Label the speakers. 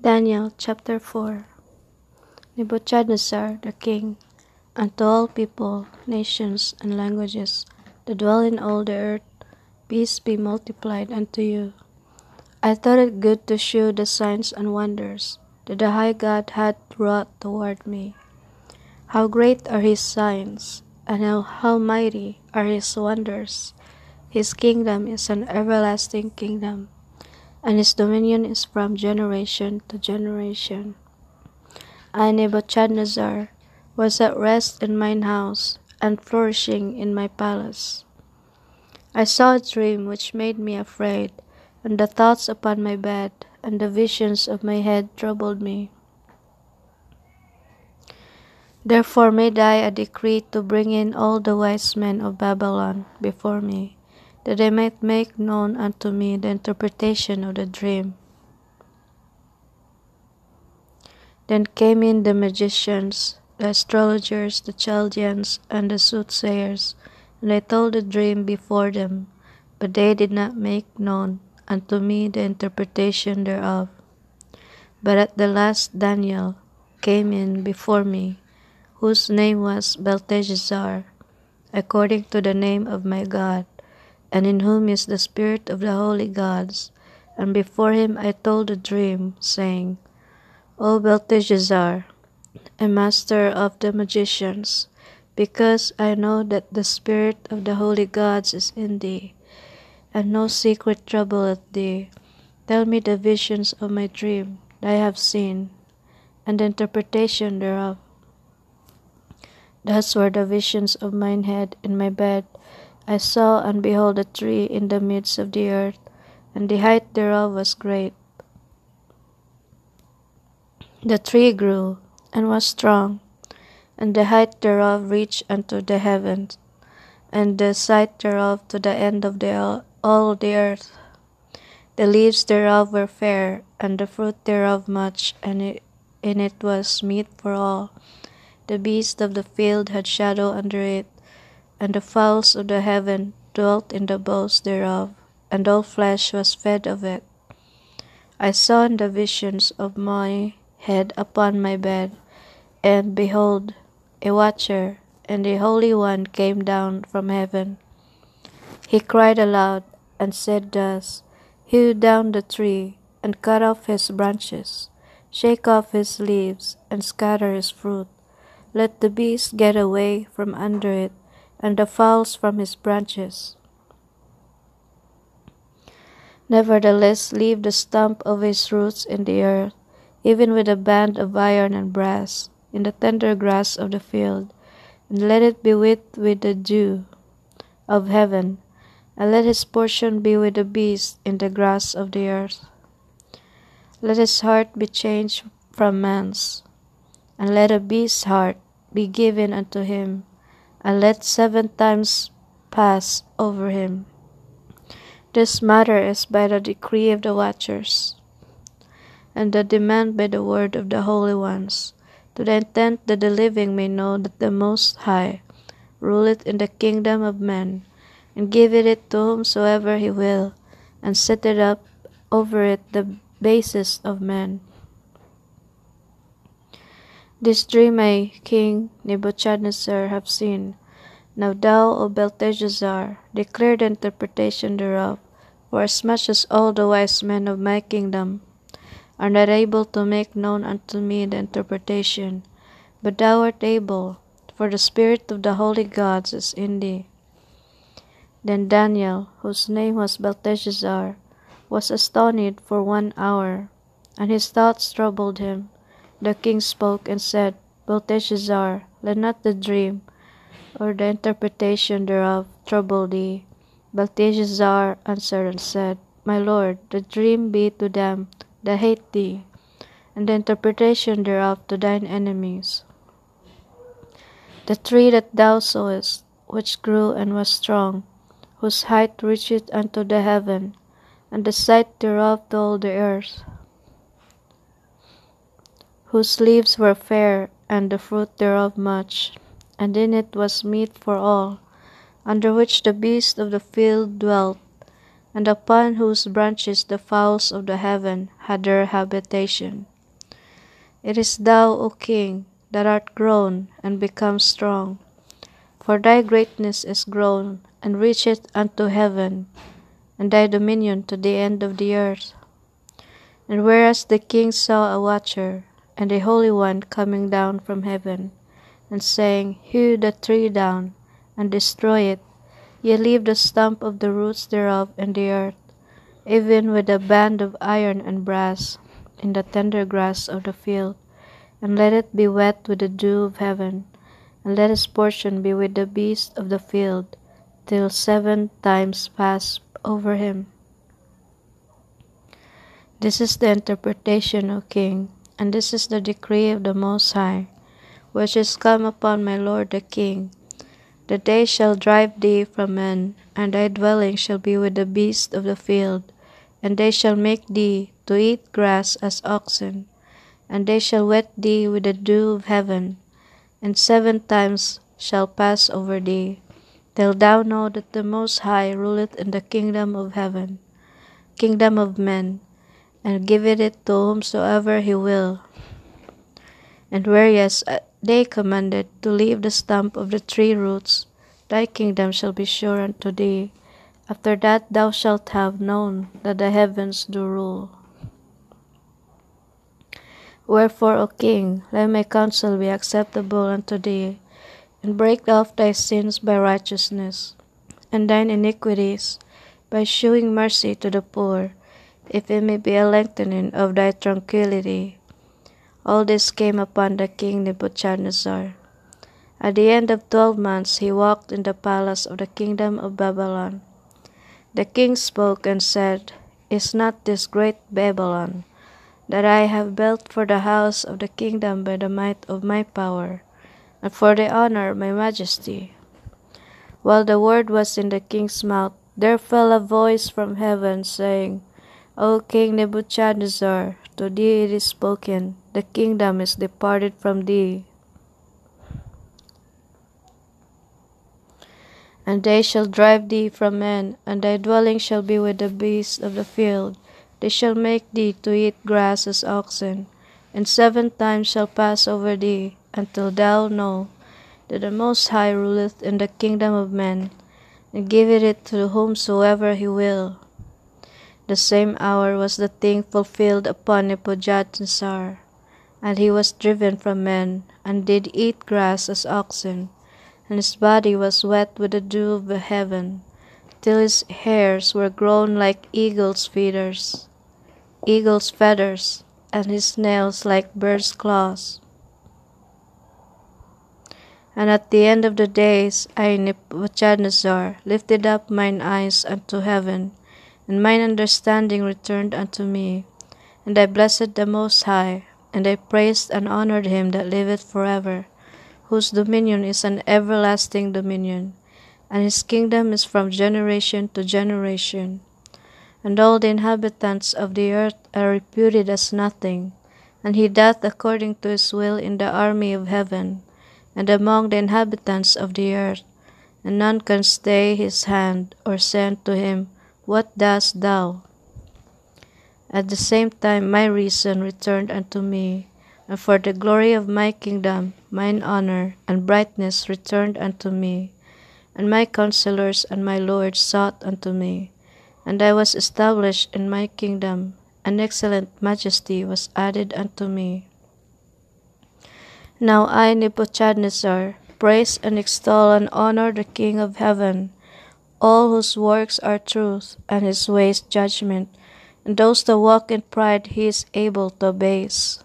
Speaker 1: Daniel chapter 4. Nebuchadnezzar the king, unto all people, nations, and languages that dwell in all the earth, peace be multiplied unto you. I thought it good to shew the signs and wonders that the high God hath wrought toward me. How great are his signs, and how mighty are his wonders! His kingdom is an everlasting kingdom, and his dominion is from generation to generation. I, Nebuchadnezzar, was at rest in mine house, and flourishing in my palace. I saw a dream which made me afraid, and the thoughts upon my bed, and the visions of my head troubled me. Therefore made I a decree to bring in all the wise men of Babylon before me, that they might make known unto me the interpretation of the dream. Then came in the magicians, the astrologers, the Chaldeans, and the soothsayers, and I told the dream before them, but they did not make known unto me the interpretation thereof. But at the last Daniel came in before me, whose name was Belteshazzar, according to the name of my God, and in whom is the spirit of the holy gods. And before him I told the dream, saying, O Belteshazzar, a master of the magicians, because I know that the spirit of the holy gods is in thee, and no secret troubleth thee, tell me the visions of my dream that I have seen, and the interpretation thereof. Thus were the visions of mine head in my bed. I saw, and behold, a tree in the midst of the earth, and the height thereof was great. The tree grew, and was strong, and the height thereof reached unto the heavens, and the sight thereof to the end of all the earth. The leaves thereof were fair, and the fruit thereof much, and in it was meat for all. The beasts of the field had shadow under it, and the fowls of the heaven dwelt in the boughs thereof, and all flesh was fed of it. I saw in the visions of my head upon my bed, and behold, a watcher, and the Holy One came down from heaven. He cried aloud, and said thus, Hew down the tree, and cut off his branches, shake off his leaves, and scatter his fruit. Let the beasts get away from under it, and the fowls from his branches. Nevertheless, leave the stump of his roots in the earth, even with a band of iron and brass, in the tender grass of the field, and let it be with the dew of heaven, and let his portion be with the beasts in the grass of the earth. Let his heart be changed from man's, and let a beast's heart be given unto him, and let 7 times pass over him. This matter is by the decree of the watchers, and the demand by the word of the holy ones, to the intent that the living may know that the Most High ruleth in the kingdom of men, and giveth it to whomsoever he will, and setteth up over it the basis of men. This dream I, King Nebuchadnezzar, have seen. Now thou, O Belteshazzar, declare the interpretation thereof, for as much as all the wise men of my kingdom are not able to make known unto me the interpretation, but thou art able, for the spirit of the holy gods is in thee. Then Daniel, whose name was Belteshazzar, was astonished for 1 hour, and his thoughts troubled him. The king spoke and said, Belteshazzar, let not the dream or the interpretation thereof trouble thee. Belteshazzar answered and said, My lord, the dream be to them that hate thee, and the interpretation thereof to thine enemies. The tree that thou sawest, which grew and was strong, whose height reacheth unto the heaven, and the sight thereof to all the earth, whose leaves were fair, and the fruit thereof much, and in it was meat for all, under which the beasts of the field dwelt, and upon whose branches the fowls of the heaven had their habitation. It is thou, O King, that art grown and become strong. For thy greatness is grown and reacheth unto heaven, and thy dominion to the end of the earth. And whereas the king saw a watcher, and a Holy One coming down from heaven, and saying, Hew the tree down, and destroy it, ye leave the stump of the roots thereof in the earth, even with a band of iron and brass, in the tender grass of the field, and let it be wet with the dew of heaven, and let his portion be with the beasts of the field, till 7 times pass over him. This is the interpretation, O King, and this is the decree of the Most High, which is come upon my lord the king, that they shall drive thee from men, and thy dwelling shall be with the beasts of the field, and they shall make thee to eat grass as oxen, and they shall wet thee with the dew of heaven, and 7 times shall pass over thee, till thou know that the Most High ruleth in the kingdom of heaven, kingdom of men, and giveth it to whomsoever he will. And whereas they commanded to leave the stump of the tree roots, thy kingdom shall be sure unto thee. After that thou shalt have known that the heavens do rule. Wherefore, O King, let my counsel be acceptable unto thee, and break off thy sins by righteousness, and thine iniquities by shewing mercy to the poor, if it may be a lengthening of thy tranquillity. All this came upon the king Nebuchadnezzar. At the end of 12 months he walked in the palace of the kingdom of Babylon. The king spoke and said, Is not this great Babylon, that I have built for the house of the kingdom by the might of my power, and for the honor of my majesty? While the word was in the king's mouth, there fell a voice from heaven, saying, O King Nebuchadnezzar, to thee it is spoken, the kingdom is departed from thee, and they shall drive thee from men, and thy dwelling shall be with the beasts of the field. They shall make thee to eat grass as oxen, and 7 times shall pass over thee, until thou know that the Most High ruleth in the kingdom of men, and giveth it to whomsoever he will. The same hour was the thing fulfilled upon Nebuchadnezzar, and he was driven from men, and did eat grass as oxen, and his body was wet with the dew of heaven, till his hairs were grown like eagle's feathers, and his nails like birds' claws. And at the end of the days, I, Nebuchadnezzar, lifted up mine eyes unto heaven, and mine understanding returned unto me. And I blessed the Most High, and I praised and honored him that liveth forever, whose dominion is an everlasting dominion, and his kingdom is from generation to generation. And all the inhabitants of the earth are reputed as nothing, and he doth according to his will in the army of heaven, and among the inhabitants of the earth, and none can stay his hand, or say unto him, What doest thou? At the same time my reason returned unto me, and for the glory of my kingdom mine honor and brightness returned unto me, and my counselors and my lords sought unto me, and I was established in my kingdom, and excellent majesty was added unto me. Now I, Nebuchadnezzar, praise and extol and honor the King of heaven, all whose works are truth, and his ways judgment, and those that walk in pride he is able to abase.